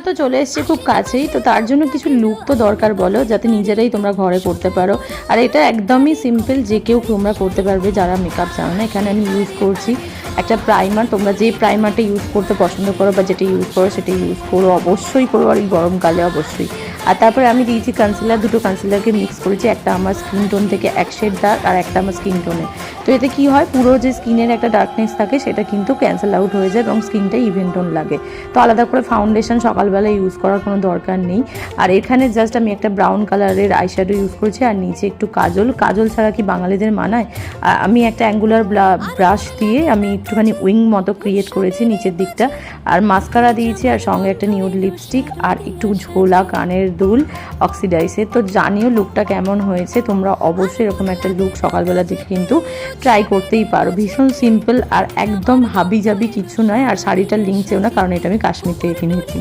তো চলে এসেছে খুব কাছেই, তো তার জন্য কিছু লুক তো দরকার বলো, যাতে নিজেরাই তোমরা ঘরে করতে পারো। আর এটা একদমই সিম্পল, যে কেউ তোমরা করতে পারবে যারা মেকআপ জানো না। এখানে আমি ইউজ করছি একটা প্রাইমার। তোমরা যে প্রাইমারটা ইউজ করতে পছন্দ করো বা যেটা ইউজ করো সেটা ইউজ করো, অবশ্যই করো, আর এই গরমকালে অবশ্যই। আর তারপরে আমি দিয়েছি কনসিলার, দুটো কনসিলারকে মিক্স করেছি, একটা আমার স্কিন টোন থেকে এক শেড ডার্ক আর একটা আমার স্কিন টোনে। তো এতে কি হয়, পুরো যে স্কিনের একটা ডার্কনেস থাকে সেটা কিন্তু ক্যান্সেল আউট হয়ে যায় এবং স্কিনটা ইভেন টোন লাগে। তো আলাদা করে ফাউন্ডেশন সকালবেলা ইউজ করার কোনো দরকার নেই। আর এখানে জাস্ট আমি একটা ব্রাউন কালারের আইশ্যাডো ইউজ করছি, আর নিচে একটু কাজল। কাজল ছাড়া কি বাঙালিদের মানায়? আমি একটা অ্যাঙ্গুলার ব্রাশ দিয়ে আমি একটুখানি উইং মতো ক্রিয়েট করেছি নিচের দিকটা। আর মাস্কারা দিয়েছি, আর সঙ্গে একটা নিউড লিপস্টিক, আর একটু ঝোলা কানের দুল অক্সিডাইসের। তো জানিও লুকটা কেমন হয়েছে। তোমরা অবশ্যই এরকম একটা লুক সকালবেলা দিকে কিন্তু ট্রাই করতেই পারো। ভীষণ সিম্পল আর একদম হাবি জাবি কিছু নয়। আর শাড়িটার লিঙ্ক চেও না, কারণ এটা আমি কাশ্মীর থেকে কিনেছি।